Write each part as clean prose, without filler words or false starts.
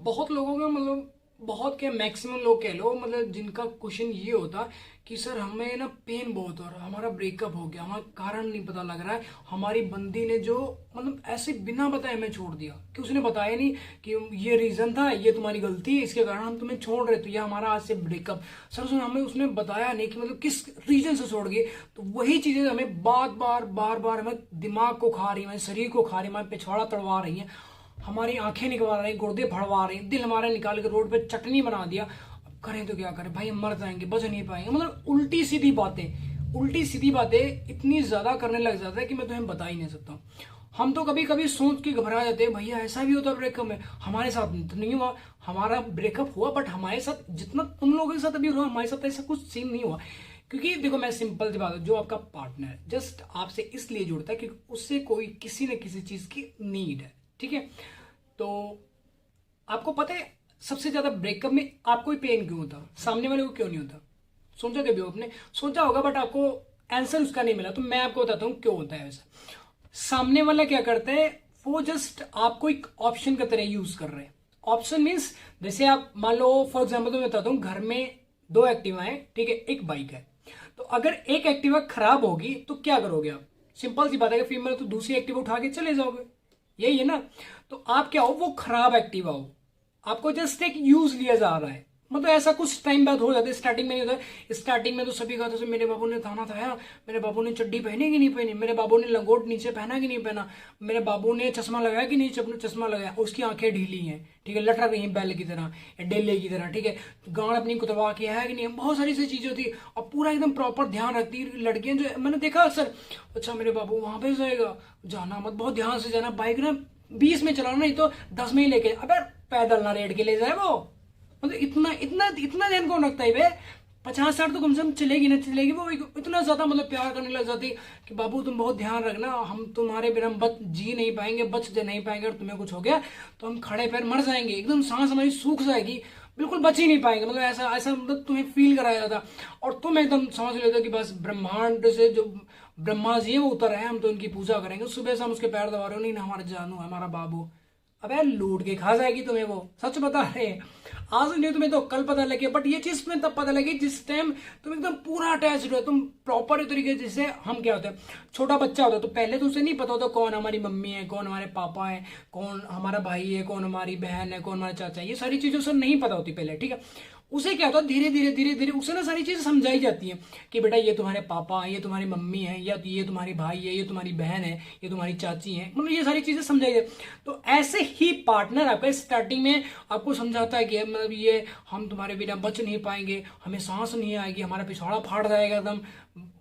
बहुत लोगों का मतलब बहुत क्या मैक्सिमम लोग कह लो मतलब जिनका क्वेश्चन ये होता कि सर हमें ना पेन बहुत हो रहा है, हमारा ब्रेकअप हो गया, हमारा कारण नहीं पता लग रहा है, हमारी बंदी ने जो मतलब ऐसे बिना बताए हमें छोड़ दिया कि उसने बताया नहीं कि ये रीजन था, ये तुम्हारी गलती है, इसके कारण हम तुम्हें छोड़ रहे, तो ये हमारा आज से ब्रेकअप। सर उसने हमें उसने बताया नहीं कि मतलब किस रीजन से छोड़ गए। तो वही चीजें हमें बार बार हमें दिमाग को खा रही है, हमारे शरीर को खा रही है, हमारे पिछवाड़ा तड़वा रही है, हमारी आंखें निकलवा रही, गुर्दे फड़वा रही, दिल हमारा निकाल के रोड पे चटनी बना दिया। अब करें तो क्या करें भाई, हम मर जाएंगे, बच नहीं पाएंगे। मतलब उल्टी सीधी बातें इतनी ज्यादा करने लग जाता है कि मैं तुम्हें बता ही नहीं सकता। हम तो कभी कभी सोच के घबरा जाते हैं, भैया ऐसा भी होता है ब्रेकअप में। हमारे साथ तो नहीं हुआ, हमारा ब्रेकअप हुआ बट हमारे साथ जितना तुम लोगों के साथ अभी हुआ हमारे साथ ऐसा कुछ सीन नहीं हुआ। क्योंकि देखो मैं सिंपल सी बात है, जो आपका पार्टनर है जस्ट आपसे इसलिए जुड़ता है क्योंकि उससे कोई किसी न किसी चीज की नीड है, ठीक है। तो आपको पता है सबसे ज्यादा ब्रेकअप में आपको ही पेन क्यों होता, सामने वाले को क्यों नहीं होता? सोचा कभी हो आपने? सोचा होगा बट आपको आंसर उसका नहीं मिला, तो मैं आपको बताता हूं क्यों होता है ऐसा। सामने वाला क्या करता है, वो जस्ट आपको एक ऑप्शन की तरह यूज कर रहे हैं। ऑप्शन मीन्स जैसे आप मान लो फॉर एग्जाम्पल तो मैं बताता हूँ, घर में दो एक्टिवा है, ठीक है, एक बाइक है। तो अगर एक एक्टिवा खराब होगी तो क्या करोगे आप? सिंपल सी बात है, फीमेल तो दूसरी एक्टिवा उठा के चले जाओगे, यही है ना। तो आप क्या हो, वो खराब एक्टिवा हो, आपको जस्ट एक यूज लिया जा रहा है। मतलब ऐसा कुछ टाइम बाद हो जाता है, स्टार्टिंग में नहीं होता है। स्टार्टिंग में तो सभी कहते थे मेरे बाबू ने थाना थाया, मेरे बाबू ने चड्डी पहनी कि नहीं पहनी, मेरे बाबू ने लंगोट नीचे पहना कि नहीं पहना, मेरे बाबू ने चश्मा लगाया कि नहीं चश्मा लगाया, उसकी आंखें ढीली हैं, ठीक है, लटक रही हैं बैल की तरह या डेले की तरह, ठीक है, गांड अपनी कुतरवा के है कि नहीं। बहुत सारी सी चीजें होती है और पूरा एकदम प्रॉपर ध्यान रखती है लड़कियां, जो मैंने देखा अक्सर। अच्छा मेरे बाबू वहां पे जाएगा, जाना मत, बहुत ध्यान से जाना, बाइक ना 20 में चलाना, नहीं तो 10 में ही लेके, अबे पैदल ना रेड के ले जाए वो। मतलब इतना इतना इतना ध्यान कौन रखता है बे? 50-60 तो कम से कम चलेगी ना चलेगी वो, इतना ज्यादा मतलब प्यार करने लग जाती कि बाबू तुम बहुत ध्यान रखना, हम तुम्हारे बिना बच जी नहीं पाएंगे, बच नहीं पाएंगे, और तुम्हें कुछ हो गया तो हम खड़े पैर मर जाएंगे, एकदम सांस हमारी सूख जाएगी, बिल्कुल बच ही नहीं पाएंगे। मतलब ऐसा ऐसा मतलब तुम्हें फील कराया जाता, और तुम एकदम समझ लेते कि बस ब्रह्मांड से जो ब्रह्मा जी है वो उतर है, हम तो उनकी पूजा करेंगे, सुबह से हम उसके पैर दबा रहे हो, नहीं ना हमारा जानू है हमारा बाबू। अबे लूट के खा जाएगी तुम्हें वो, सच बता रहे। आज नहीं तुम्हें तो कल पता लगे, बट ये चीज तुम्हें तब पता लगी जिस टाइम तुम एकदम पूरा अटैच्ड हो, तुम प्रॉपर तरीके से। जैसे हम क्या होता है, छोटा बच्चा होता है तो पहले तो उसे नहीं पता होता कौन हमारी मम्मी है, कौन हमारे पापा है, कौन हमारा भाई है, कौन हमारी बहन है, कौन हमारा चाचा है, ये सारी चीजें उसे नहीं पता होती पहले, ठीक है। उसे क्या होता है धीरे धीरे उसे ना सारी चीजें समझाई जाती हैं कि बेटा ये तुम्हारे पापा है, ये तुम्हारी मम्मी है, या ये तुम्हारी भाई है, ये तुम्हारी बहन है, ये तुम्हारी चाची है, मतलब ये सारी चीजें समझाई जाती। तो ऐसे ही पार्टनर आपका स्टार्टिंग में आपको समझाता है कि मतलब ये हम तुम्हारे बिना बच नहीं पाएंगे, हमें सांस नहीं आएगी, हमारा पिछवाड़ा फाड़ जाएगा एकदम,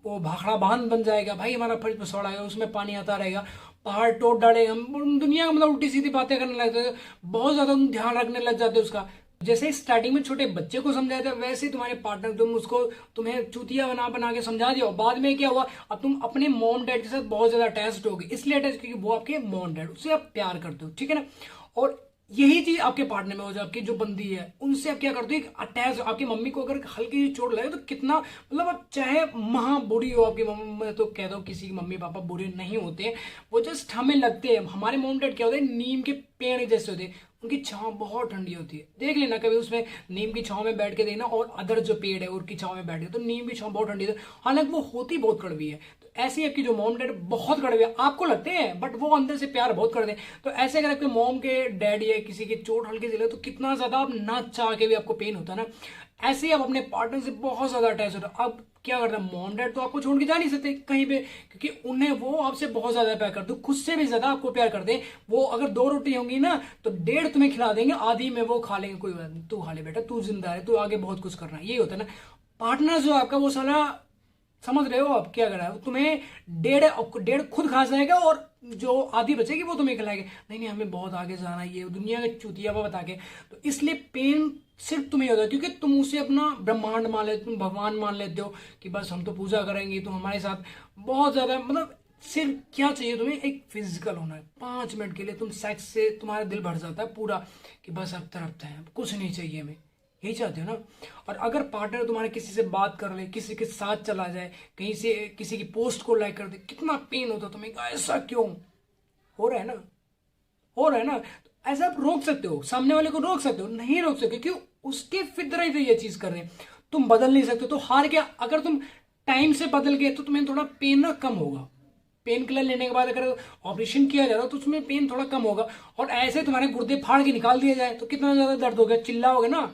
वो भाखड़ा बांध बन जाएगा भाई, हमारा पिछवाड़ा है उसमें पानी आता रहेगा, पहाड़ टूट डालेगा, हम दुनिया का मतलब उल्टी सीधी बातें करने लगते हैं, बहुत ज्यादा ध्यान रखने लग जाते हैं उसका। जैसे स्टार्टिंग में छोटे बच्चे को समझाया था, वैसे ही तुम्हारे पार्टनर तुम उसको तुम्हें चूतिया बना बना के समझा दिया, और बाद में क्या हुआ, अब तुम अपने मॉम डैड के साथ बहुत ज्यादा अटैच्ड हो गए, इसलिए अटैच क्योंकि वो आपके मॉम डैड, उससे आप प्यार करते हो, ठीक है ना। और यही चीज आपके पार्टनर में हो जाए, आपकी जो बंदी है उनसे आप क्या करते हो, अटैच। आपकी मम्मी को अगर हल्की सी चोट लगे तो कितना मतलब, आप चाहे महा बुरी हो आपकी मम्मी, मैं तो कह दो किसी के मम्मी पापा बुरे नहीं होते, वो जस्ट हमें लगते हैं। हमारे मॉम डैड क्या होते हैं, नीम के पेड़ जैसे होते हैं, उनकी छांव बहुत ठंडी होती है, देख लेना कभी उसमें नीम की छांव में बैठ के देखना, और अदर जो पेड़ है उनकी छांव में बैठ के, तो नीम की छांव बहुत ठंडी है, हालांकि वो होती बहुत कड़वी है। तो ऐसे ही आपकी जो मॉम डैड बहुत कड़वे है, आपको लगते हैं बट वो अंदर से प्यार बहुत करते हैं। तो ऐसे अगर आपके मॉम के डैड या किसी की चोट हल्की सी लगे तो कितना ज्यादा आप ना चाह के भी आपको पेन होता है ना, ऐसे ही आप अपने पार्टनर से बहुत ज्यादा अटैच होता है। अब क्या करता है, मॉम डैड तो आपको छोड़ के जा नहीं सकते कहीं पे, क्योंकि उन्हें वो आपसे बहुत ज्यादा प्यार करते, खुद से भी ज्यादा आपको प्यार करते हैं। वो अगर 2 रोटी होंगी ना तो 1.5 तुम्हें खिला देंगे, आधी में वो खा लेंगे, कोई बात नहीं तू खा ले बेटा, तू जिंदा है, तू आगे बहुत कुछ करना है, यही होता है ना। पार्टनर जो आपका वो साला, समझ रहे हो आप क्या कर रहा है, तुम्हें डेढ़ डेढ़ खुद खा जाएगा, और जो आधी बचेगी वो तुम्हें खिलाएगा, नहीं नहीं हमें बहुत आगे जाना है, ये दुनिया के चुतिया बता के। तो इसलिए पेन सिर्फ तुम्हें होता है क्योंकि तुम उसे अपना ब्रह्मांड मान लेते, तुम भगवान मान लेते हो कि बस हम तो पूजा करेंगे, तुम हमारे साथ बहुत ज्यादा मतलब। सिर्फ क्या चाहिए तुम्हें, एक फिजिकल होना है, 5 मिनट के लिए तुम सेक्स से तुम्हारा दिल भर जाता है पूरा, कि बस अब तरफ है, कुछ नहीं चाहिए हमें, यही चाहते हो ना। और अगर पार्टनर तुम्हारे किसी से बात कर ले, किसी के साथ चला जाए, कहीं से किसी की पोस्ट को लाइक कर दे, कितना पेन होता तुम्हें, ऐसा क्यों हो रहा है ना, हो रहा है ना। तो ऐसा आप रोक सकते हो, सामने वाले को रोक सकते हो, नहीं रोक सकते क्यों, उसके फितरत से ये चीज कर रहे हैं, तुम बदल नहीं सकते। तो हार गया। अगर तुम टाइम से बदल गए तो तुम्हें थोड़ा पेन ना कम होगा। पेन किलर लेने के बाद अगर ऑपरेशन किया जा रहा है तो उसमें पेन थोड़ा कम होगा। और ऐसे तुम्हारे गुर्दे फाड़ के निकाल दिया जाए तो कितना ज्यादा दर्द होगा, चिल्लाओगे ना।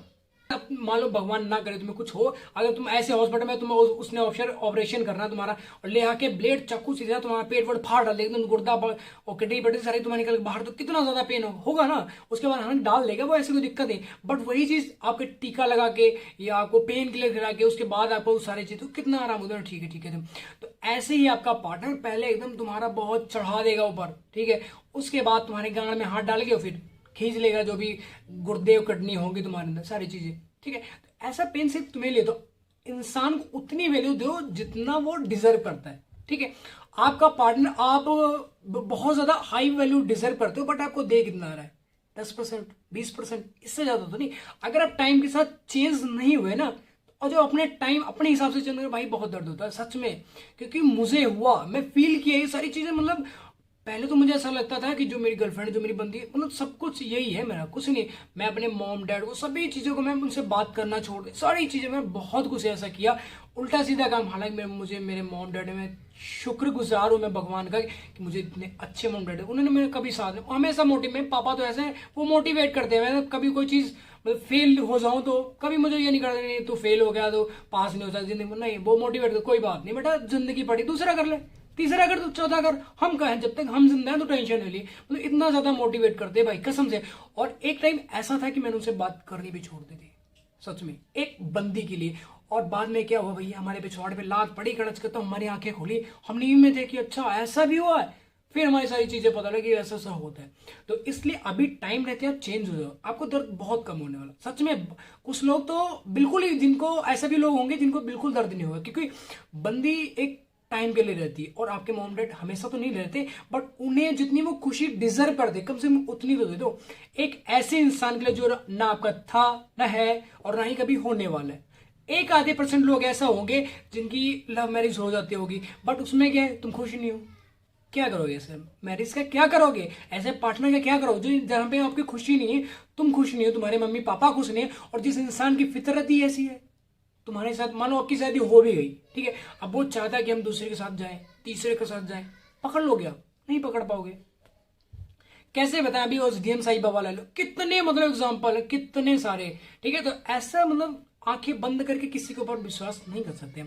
अब मान लो भगवान ना करे तुम्हें कुछ हो, अगर तुम ऐसे हॉस्पिटल में तुम उसने ऑपरेशन करना तुम्हारा, और ले आके ब्लेड चाकू सीधा तुम्हारा पेट वेट फाड़ डाले एकदम, गुर्दा और किडनी बड़ी सारी तुम्हारे निकल के बाहर, तो कितना ज्यादा पेन होगा ना। उसके बाद हमें डाल देगा वो, ऐसी कोई दिक्कत नहीं। बट वही चीज आपके टीका लगा के या आपको पेन किलर खिला के उसके बाद आपको सारी चीज, तो कितना आराम होता है। ठीक है ठीक है। तो ऐसे ही आपका पार्टनर पहले एकदम तुम्हारा बहुत चढ़ा देगा ऊपर, ठीक है, उसके बाद तुम्हारे गांड में हाथ डाल के फिर खींच लेगा जो भी गुर्दे कटनी होगी तुम्हारे अंदर सारी चीजें, ठीक है। तो ऐसा पेन सिर्फ तुम्हें ले दो, इंसान को उतनी वैल्यू दो जितना वो डिजर्व करता है, ठीक है। आपका पार्टनर आप बहुत ज्यादा हाई वैल्यू डिजर्व करते हो, बट आपको दे कितना रहा है, 10%, 20%, इससे ज्यादा तो नहीं। अगर आप टाइम के साथ चेंज नहीं हुए ना, और जो अपने टाइम अपने हिसाब से चलने, भाई बहुत दर्द होता है सच में, क्योंकि मुझे हुआ, मैं फील किया ये सारी चीजें। मतलब पहले तो मुझे ऐसा लगता था कि जो मेरी गर्लफ्रेंड, जो मेरी बंदी, मतलब सब कुछ यही है मेरा, कुछ नहीं। मैं अपने मॉम डैड को सभी चीज़ों को मैं उनसे बात करना छोड़ दी, सारी चीज़ें, मैं बहुत कुछ ऐसा किया उल्टा सीधा काम। हालांकि मुझे मेरे मॉम डैड में शुक्रगुजार हूँ मैं भगवान का कि मुझे इतने अच्छे मॉम डैड है। उन्होंने मेरे कभी साथ में हमेशा मोटिवेट, पापा तो ऐसे हैं वो मोटिवेट करते हैं। मैं कभी कोई चीज़ मतलब फेल हो जाऊं तो कभी मुझे ये नहीं करते, नहीं तू फेल हो गया तो पास नहीं हो सकता जिंदगी में, नहीं, वो मोटिवेट कर, कोई बात नहीं बेटा, जिंदगी पड़ी, दूसरा कर ले, तीसरा कर, तो चौथा कर, हम कहें जब तक हम जिंदा हैं तो टेंशन नहीं ली। मतलब इतना ज्यादा मोटिवेट करते भाई कसम से। और एक टाइम ऐसा था कि मैंने उनसे बात करनी भी छोड़ दी थी सच में, एक बंदी के लिए। और बाद में क्या हुआ भैया, हमारे पिछवाड़े पे लात पड़ी कड़च के, तो हमारी आंखें खुली, हम नींद में थे कि अच्छा ऐसा भी हुआ है। फिर हमारी सारी चीजें पता लगी ऐसा ऐसा होता है। तो इसलिए अभी टाइम रहते आप चेंज हो जाओ, आपको दर्द बहुत कम होने वाला सच में। कुछ लोग तो बिल्कुल ही, जिनको ऐसे भी लोग होंगे जिनको बिल्कुल दर्द नहीं होगा, क्योंकि बंदी एक टाइम के लिए रहती है। और आपके मॉम डैड हमेशा तो नहीं रहते, बट उन्हें जितनी वो खुशी डिजर्व करते कम से कम उतनी तो दे दो एक ऐसे इंसान के लिए जो ना आपका था, ना है, और ना ही कभी होने वाला है। एक आधे % लोग ऐसा होंगे जिनकी लव मैरिज हो जाती होगी, बट उसमें क्या है, तुम खुश नहीं हो, क्या करोगे ऐसे मैरिज का, क्या करोगे ऐसे पार्टनर का, क्या करोगे जो जहां पे आपकी खुशी नहीं है, तुम खुश नहीं हो, तुम्हारे मम्मी पापा खुश नहीं है, और जिस इंसान की फितरत ही ऐसी है तुम्हारे साथ, मानो आपकी शादी हो भी गई, ठीक है, अब वो चाहता है कि हम दूसरे के साथ जाएं, तीसरे के साथ जाएं, पकड़ लोगे आप, नहीं पकड़ पाओगे। कैसे बताएं, अभी उस डीएम साई बाबा ले लो, कितने मतलब एग्जाम्पल है, कितने सारे, ठीक है। तो ऐसा मतलब आंखें बंद करके किसी के ऊपर विश्वास नहीं कर सकते।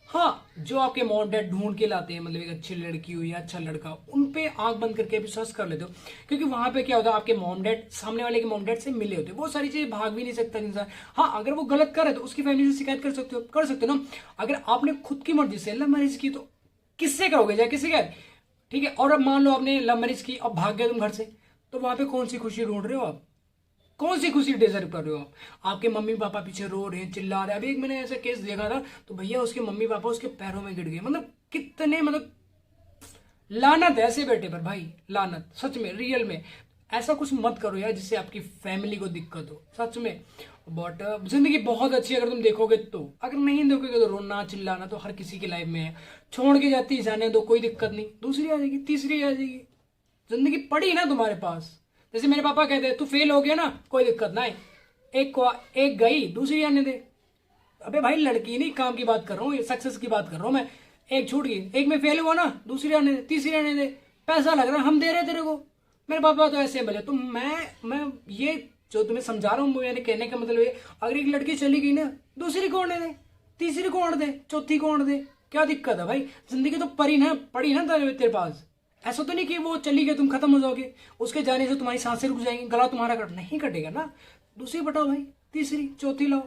हाँ, जो आपके मॉम डैड ढूंढ के लाते हैं, मतलब एक अच्छी लड़की हो या अच्छा लड़का, उन पे आंख बंद करके विश्वास कर लेते हो, क्योंकि वहां पे क्या होता है, आपके मॉम डैड सामने वाले के मॉम डैड से मिले होते हैं, वो सारी चीजें भाग भी नहीं सकता इंसान। हाँ, अगर वो गलत करे तो उसकी फैमिली से शिकायत कर सकते हो ना। अगर आपने खुद की मर्जी से लव मैरिज की तो किससे करोगे, जाए किससे क्या, ठीक है। और अब मान लो आपने लव मैरिज की, अब भाग गए तुम घर से, तो वहां पे कौन सी खुशी ढूंढ रहे हो आप, कौन सी खुशी डिजर्व कर रहे हो आप। आपके मम्मी पापा पीछे रो रहे हैं, चिल्ला रहे हैं। अभी एक मैंने ऐसा केस देखा था, तो भैया उसके मम्मी पापा उसके पैरों में गिर गए, मतलब कितने, मतलब लानत है ऐसे बेटे पर भाई, लानत सच में, रियल में। ऐसा कुछ मत करो यार जिससे आपकी फैमिली को दिक्कत हो सच में। बट जिंदगी बहुत अच्छी है अगर तुम देखोगे तो, अगर नहीं देखोगे तो रोना चिल्लाना तो हर किसी की लाइफ में है। छोड़ के जाती जाने दो, कोई दिक्कत नहीं, दूसरी आ जाएगी, तीसरी आ जाएगी, जिंदगी पड़ी ना तुम्हारे पास। जैसे मेरे पापा कहते हैं तू फेल हो गया ना, कोई दिक्कत ना है, एक गई दूसरी आने दे। अबे भाई लड़की नहीं, काम की बात कर रहा हूँ, सक्सेस की बात कर रहा हूँ मैं। एक छूट गई, एक में फेल हुआ ना, दूसरी आने दे, तीसरी आने दे, पैसा लग रहा है, हम दे रहे तेरे को। मेरे पापा तो ऐसे बोले। तो मैं ये जो तुम्हें समझा रहा हूँ, मेरे कहने का मतलब ये, अगर एक लड़की चली गई ना, दूसरी को आने दे, तीसरी को आने दे, चौथी को आने दे, क्या दिक्कत है भाई। जिंदगी तो पड़ी ना तेरे पास। ऐसा तो नहीं कि वो चली गई तुम खत्म हो जाओगे, उसके जाने से तुम्हारी सांसें रुक जाएंगी, गला तुम्हारा नहीं कटेगा ना। दूसरी बटाओ भाई, तीसरी चौथी लाओ,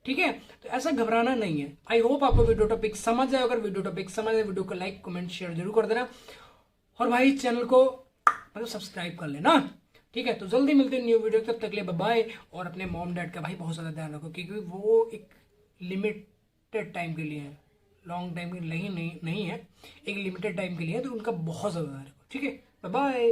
ठीक है। तो ऐसा घबराना नहीं है। आई होप आपको वीडियो टॉपिक समझ आए। अगर वीडियो टॉपिक समझ आए, वीडियो को लाइक कमेंट शेयर जरूर कर देना, और भाई चैनल को मतलब सब्सक्राइब कर लेना, ठीक है। तो जल्दी मिलते हैं न्यू वीडियो, तब तक ले बाय। और अपने मॉम डैड का भाई बहुत ज्यादा ध्यान रखो, क्योंकि वो एक लिमिटेड टाइम के लिए है, लॉन्ग टाइम के लिए नहीं है, एक लिमिटेड टाइम के लिए है, तो उनका बहुत ज्यादा ध्यान रखो, ठीक है। Bye bye.